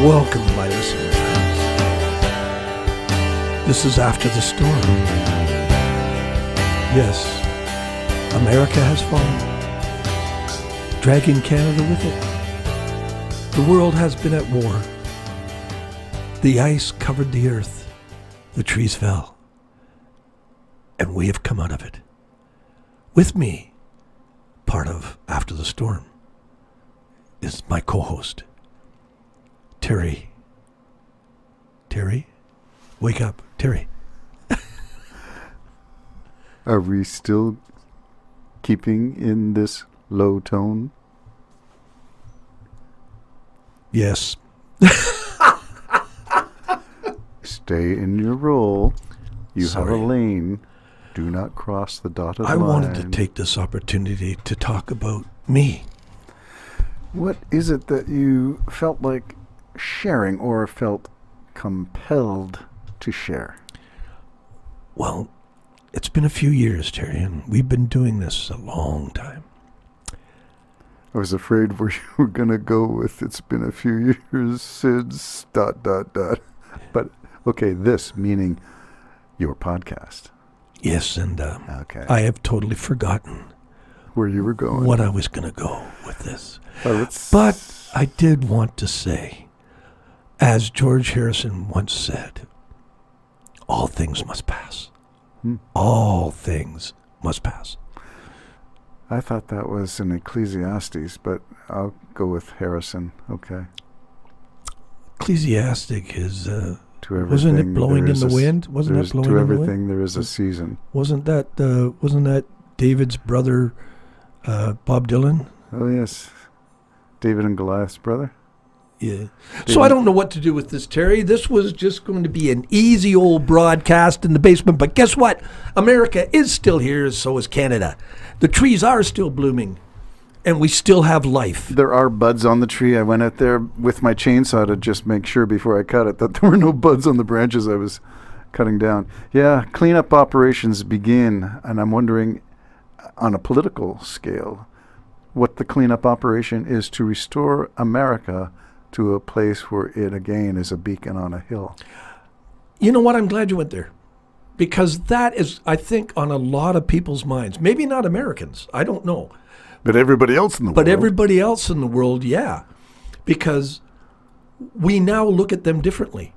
Welcome, my listening friends. This is After the Storm. Yes, America has fallen, dragging Canada with it. The world has been at war. The ice covered the earth. The trees fell. And we have come out of it. With me, part of After the Storm, is my co-host, Terry. Terry? Wake up, Terry. Are we still keeping in this low tone? Yes. Stay in your role. You Sorry. have a lane. Do not cross the dotted I line. wanted to take this opportunity to talk about me. What is it that you felt like sharing or felt compelled to share? Well, it's been a few years, Terry, and we've been doing this a long time. I was afraid where you were going to go with it's been a few years since ... But, okay, this meaning your podcast. Yes, and Okay. I have totally forgotten Where you were going. what I was going to go with this. But But I did want to say, as George Harrison once said, all things must pass. All things must pass. I thought that was in Ecclesiastes, but I'll go with Harrison. Okay. Ecclesiastic is, To everything, wasn't it blowing there in the is a wind? Wasn't that blowing to in the everything wind? there is a season. Wasn't that David's brother, Bob Dylan? Oh yes, David and Goliath's brother. Yeah. So I don't know what to do with this, Terry. This was just going to be an easy old broadcast in the basement. But guess what? America is still here, so is Canada. The trees are still blooming, and we still have life. There are buds on the tree. I went out there with my chainsaw to just make sure before I cut it that there were no buds on the branches I was cutting down. Yeah, cleanup operations begin, and I'm wondering, on a political scale, what the cleanup operation is to restore America to a place where it again is a beacon on a hill. You know what? I'm glad you went there. Because that is, I think, on a lot of people's minds. Maybe not Americans. I don't know. But everybody else in the world. But everybody else in the world, yeah. Because we now look at them differently.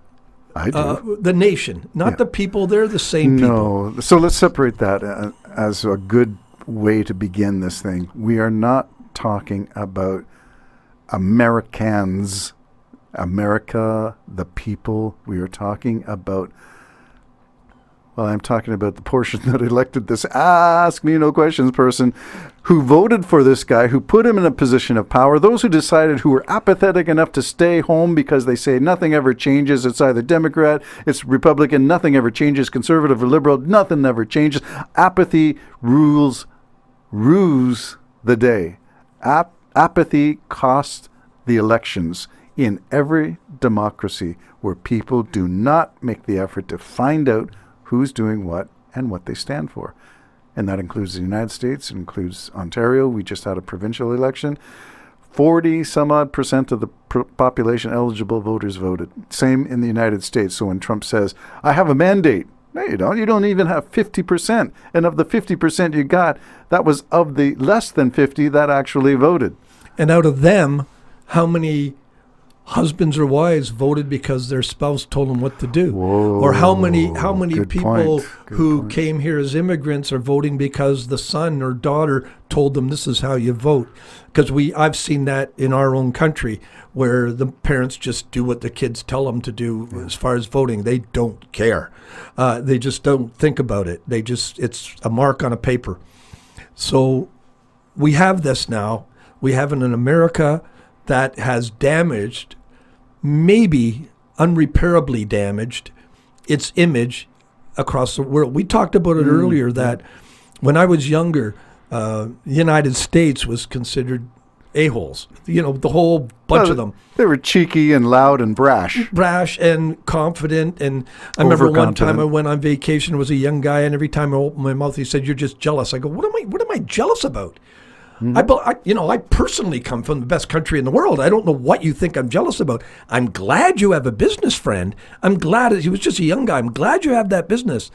I do. The nation, not the people. They're the same people. No. So let's separate that as a good way to begin this thing. We are not talking about Americans, America, the people. We are talking about, well, I'm talking about the portion that elected this ask me no questions person who voted for this guy, who put him in a position of power, those who decided, who were apathetic enough to stay home because they say nothing ever changes. It's either Democrat, it's Republican, nothing ever changes, conservative or liberal, nothing ever changes. Apathy rules the day. Apathy costs the elections in every democracy where people do not make the effort to find out who's doing what and what they stand for. And that includes the United States, it includes Ontario. We just had a provincial election. 40% of the population eligible voters voted. Same in the United States. So when Trump says, I have a mandate, no, you don't. You don't even have 50%. And of the 50% you got, that was of the less than 50 that actually voted. And out of them, how many husbands or wives voted because their spouse told them what to do? Whoa, or how many good people point. Good who point. came here as immigrants are voting because the son or daughter told them this is how you vote? Because I've seen that in our own country where the parents just do what the kids tell them to do as far as voting. They don't care. They just don't think about it. It's a mark on a paper. So we have this now. We have an America that has damaged, maybe unrepairably damaged, its image across the world. We talked about it earlier that when I was younger, the United States was considered a-holes. You know, the whole bunch of them. They were cheeky and loud and brash. Brash and confident. And I remember one time I went on vacation, was a young guy, and every time I opened my mouth, he said, "You're just jealous." I go, what am I jealous about? I personally come from the best country in the world. I don't know what you think I'm jealous about. I'm glad you have a business friend. I'm glad he was just a young guy. I'm glad you have that business.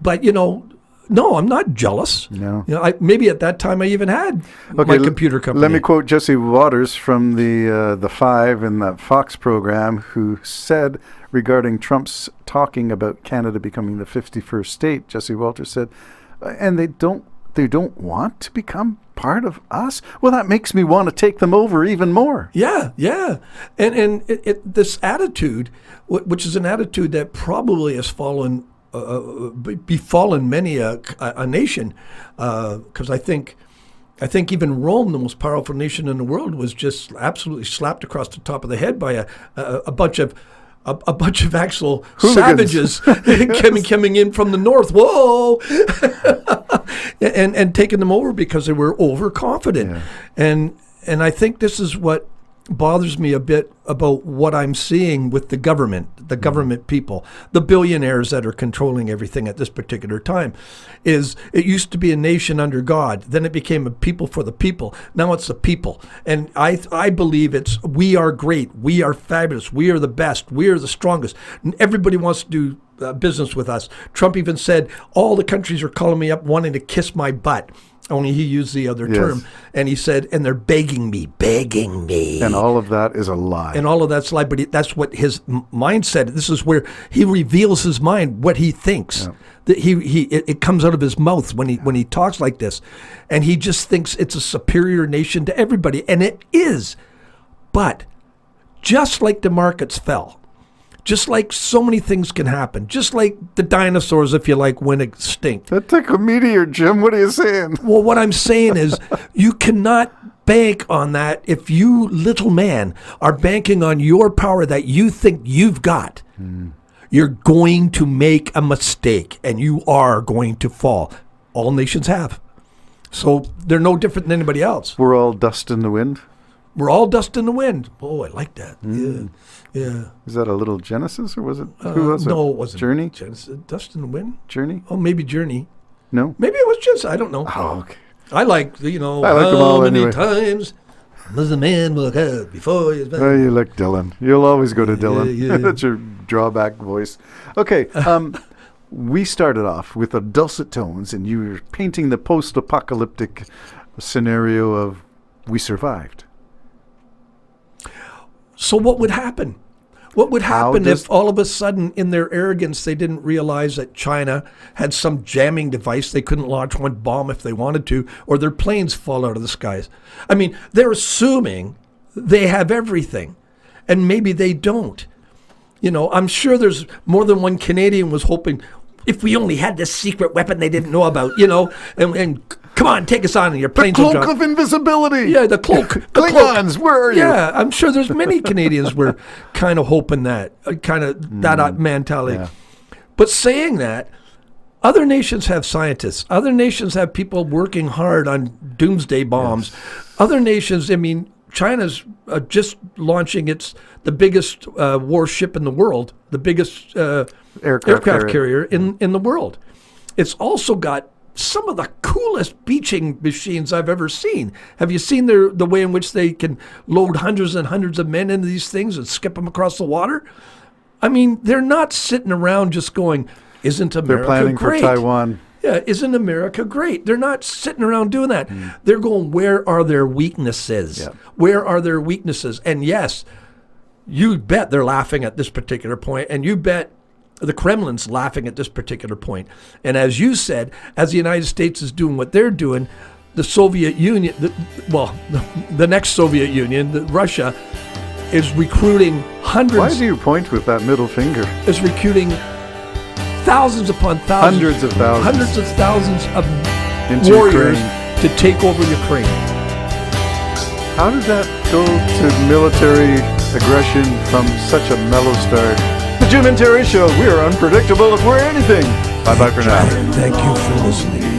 But, no, I'm not jealous. No. Maybe at that time I even had my computer company. Let me quote Jesse Waters from the Five in that Fox program, who said regarding Trump's talking about Canada becoming the 51st state. Jesse Waters said, and they don't want to become part of us. Well, that makes me want to take them over even more. Yeah, and this attitude, which is an attitude that probably has befallen many a nation, because I think even Rome, the most powerful nation in the world, was just absolutely slapped across the top of the head by a bunch of actual hooligans. savages coming in from the north. Whoa, and taking them over because they were overconfident. Yeah. And I think this is what bothers me a bit about what I'm seeing with the government people, the billionaires that are controlling everything at this particular time. Is it used to be a nation under God, then it became a people for the people. Now it's the people, and I believe it's we are great, we are fabulous, we are the best, we are the strongest. Everybody wants to do business with us. Trump even said all the countries are calling me up wanting to kiss my butt. Only he used the other term. And he said, and they're begging me. And all of that is a lie. And all of that's a lie, but that's what his mind said. This is where he reveals his mind, what he thinks. Yeah. That it comes out of his mouth when he talks like this. And he just thinks it's a superior nation to everybody. And it is. But just like the markets fell, just like so many things can happen, just like the dinosaurs, if you like, went extinct. That took a meteor, Jim. What are you saying? Well, what I'm saying is you cannot bank on that if you, little man, are banking on your power that you think you've got. You're going to make a mistake, and you are going to fall. All nations have. So they're no different than anybody else. We're all dust in the wind. We're all dust in the wind. Oh, I like that. Yeah. Is that a little Genesis, or was it? Who was it? No, it wasn't. Journey? Genesis. Dust in the Wind? Journey? Oh, maybe Journey. No? Maybe it was Genesis. I don't know. Oh, okay. I like, I like them how all many anyway. times does a man look out before he's Oh, you like Dylan. You'll always go to Dylan. Yeah. That's your drawback voice. Okay. We started off with the dulcet tones, and you were painting the post-apocalyptic scenario of we survived. So what would happen? What would happen if all of a sudden, in their arrogance, they didn't realize that China had some jamming device? They couldn't launch one bomb if they wanted to, or their planes fall out of the skies. I mean, they're assuming they have everything, and maybe they don't. I'm sure there's more than one Canadian was hoping, if we only had this secret weapon they didn't know about, and come on, take us on, and your planes will drop. The cloak of invisibility. Yeah, the cloak. Klingons, where are you? Yeah, I'm sure there's many Canadians were kind of hoping that, that mentality. Yeah. But saying that, other nations have scientists. Other nations have people working hard on doomsday bombs. Yes. Other nations, China's just launching the biggest warship in the world, the biggest aircraft carrier in the world. It's also got some of the coolest beaching machines I've ever seen. Have you seen the way in which they can load hundreds and hundreds of men into these things and skip them across the water? I mean, they're not sitting around just going, isn't America great? They're planning for Taiwan. Yeah, isn't America great? They're not sitting around doing that. They're going, where are their weaknesses? Yeah. Where are their weaknesses? And yes, you bet they're laughing at this particular point, and you bet the Kremlin's laughing at this particular point. And as you said, as the United States is doing what they're doing, the Soviet Union, the next Soviet Union, Russia, is recruiting hundreds. Why do you point with that middle finger? Is recruiting thousands upon thousands. Hundreds of thousands of warriors to take over Ukraine. How did that go to military aggression from such a mellow start? The Jim and Terry Show. We are unpredictable if we're anything. Bye-bye for now. Thank you for listening.